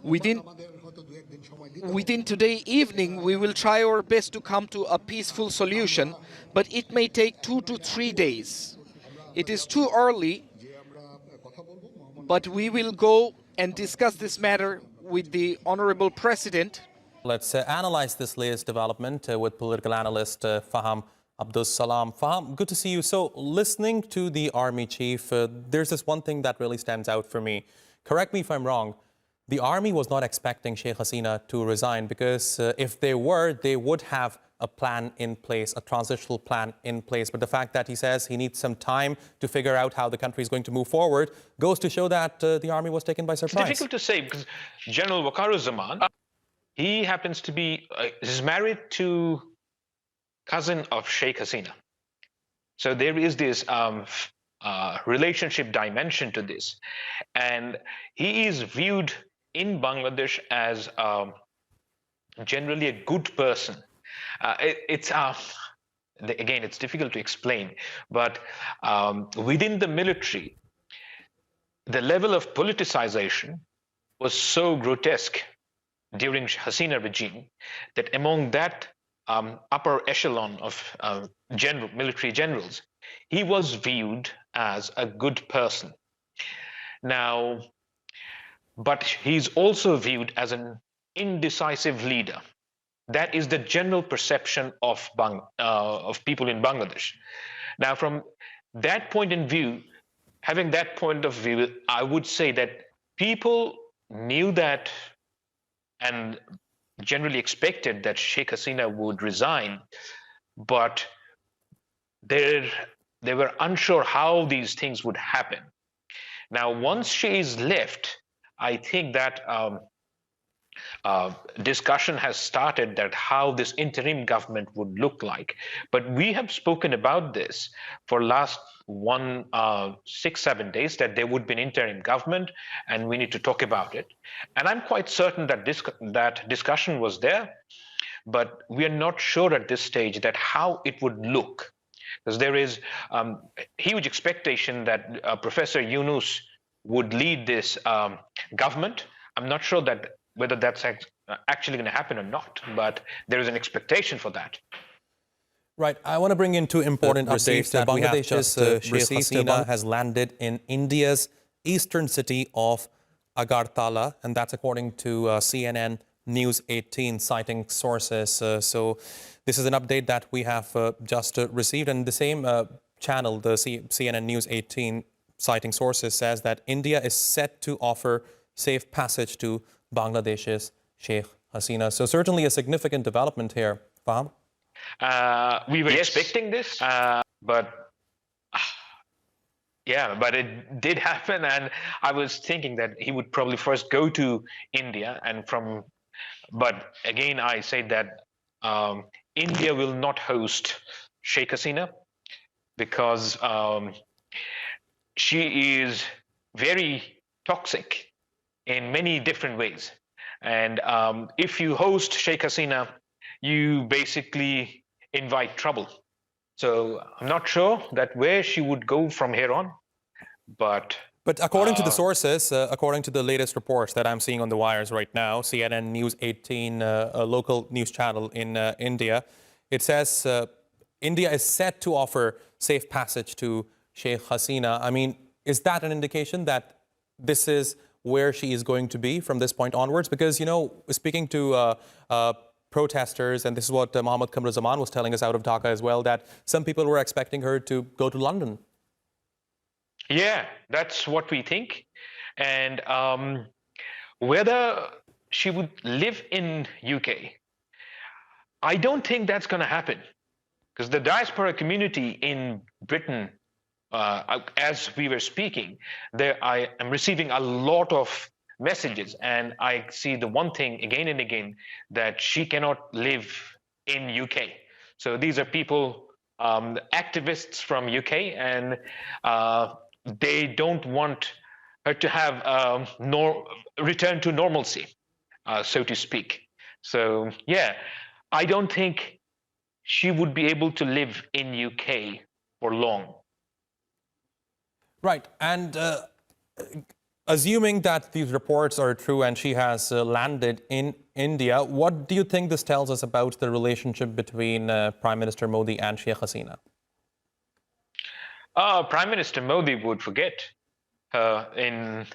Within today evening, we will try our best to come to a peaceful solution, but it may take 2 to 3 days. It is too early, but we will go and discuss this matter with the Honorable President. Let's analyze this latest development with political analyst Faham Abdus Salam. Faham, good to see you. So, listening to the army chief, there's this one thing that really stands out for me. Correct me if I'm wrong. The army was not expecting Sheikh Hasina to resign because if they were, they would have a plan in place, a transitional plan in place. But the fact that he says he needs some time to figure out how the country is going to move forward goes to show that the army was taken by surprise. It's difficult to say because General Waqaruzzzaman, he happens to be is married to cousin of Sheikh Hasina. So there is this relationship dimension to this. And he is viewed in Bangladesh as generally a good person. Again, it's difficult to explain, but within the military, the level of politicization was so grotesque during Hasina regime that among that upper echelon of military generals, he was viewed as a good person. Now, but he's also viewed as an indecisive leader. That is the general perception of people in Bangladesh. Now, from that point in view, having that point of view, I would say that people knew that and generally expected that Sheikh Hasina would resign, but they were unsure how these things would happen. Now, once she is left, I think that discussion has started that how this interim government would look like. But we have spoken about this for last 6-7 days, that there would be an interim government and we need to talk about it. And I'm quite certain that that discussion was there, but we are not sure at this stage that how it would look. Because there is huge expectation that Professor Yunus would lead this government. I'm not sure that whether that's actually going to happen or not, but there is an expectation for that. Right. I want to bring in two important updates that we have just Sheikh Hasina has landed in India's eastern city of Agartala, and that's according to CNN News 18, citing sources. So this is an update that we have just received, and the same channel, the CNN News 18, citing sources, says that India is set to offer safe passage to Bangladesh's Sheikh Hasina. So certainly a significant development here. Faham? We were expecting this, but yeah, but it did happen, and I was thinking that he would probably first go to India, and but again, I say that India will not host Sheikh Hasina because she is very toxic in many different ways. And if you host Sheikh Hasina, you basically invite trouble. So I'm not sure that where she would go from here on, but according to the sources, according to the latest reports that I'm seeing on the wires right now, CNN News 18, a local news channel in India, it says India is set to offer safe passage to Sheikh Hasina. I mean, is that an indication that this is where she is going to be from this point onwards? Because, you know, speaking to protesters, and this is what Mohammad Kamruzaman was telling us out of Dhaka as well, that some people were expecting her to go to London. Yeah, that's what we think. And whether she would live in UK, I don't think that's going to happen, because the diaspora community in Britain, as we were speaking, I am receiving a lot of messages, and I see the one thing again and again, that she cannot live in UK. So these are people, activists from UK, and they don't want her to have return to normalcy, so to speak. So yeah, I don't think she would be able to live in UK for long. Right, and Assuming that these reports are true and she has landed in India, what do you think this tells us about the relationship between Prime Minister Modi and Sheikh Hasina? Prime Minister Modi would forget her in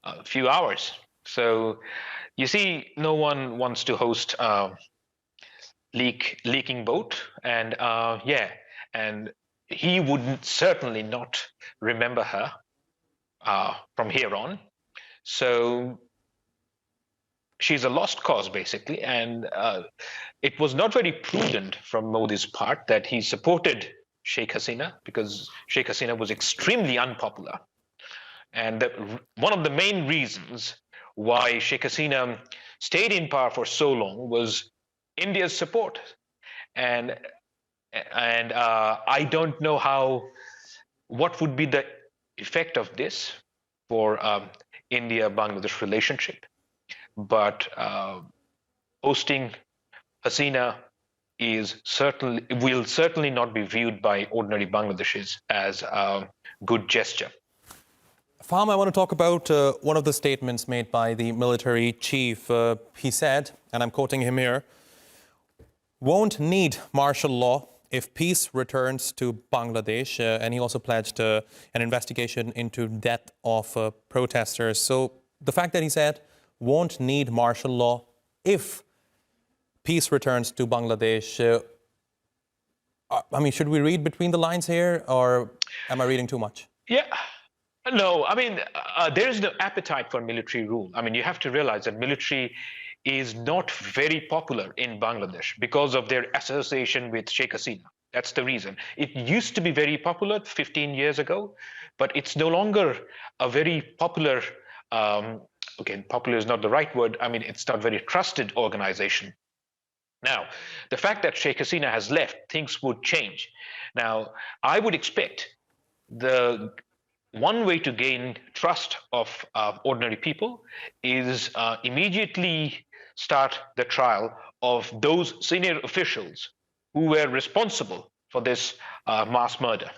a few hours. So, you see, no one wants to host leaking boat, and and he would certainly not remember her from here on. So she's a lost cause, basically, and it was not very prudent from Modi's part that he supported Sheikh Hasina, because Sheikh Hasina was extremely unpopular. And one of the main reasons why Sheikh Hasina stayed in power for so long was India's support. And I don't know what would be the effect of this for India-Bangladesh relationship. But hosting Hasina will certainly not be viewed by ordinary Bangladeshis as a good gesture. Faham, I want to talk about one of the statements made by the military chief. He said, and I'm quoting him here, "Won't need martial law if peace returns to Bangladesh." And he also pledged an investigation into death of protesters. So the fact that he said, "won't need martial law if peace returns to Bangladesh," I mean, should we read between the lines here, or am I reading too much? Yeah. No, I mean, there is no appetite for military rule. I mean, you have to realize that military is not very popular in Bangladesh because of their association with Sheikh Hasina. That's the reason. It used to be very popular 15 years ago, but it's no longer a very popular, okay, popular is not the right word. I mean, it's not a very trusted organization. Now, the fact that Sheikh Hasina has left, things would change. Now, I would expect the one way to gain trust of ordinary people is immediately start the trial of those senior officials who were responsible for this mass murder.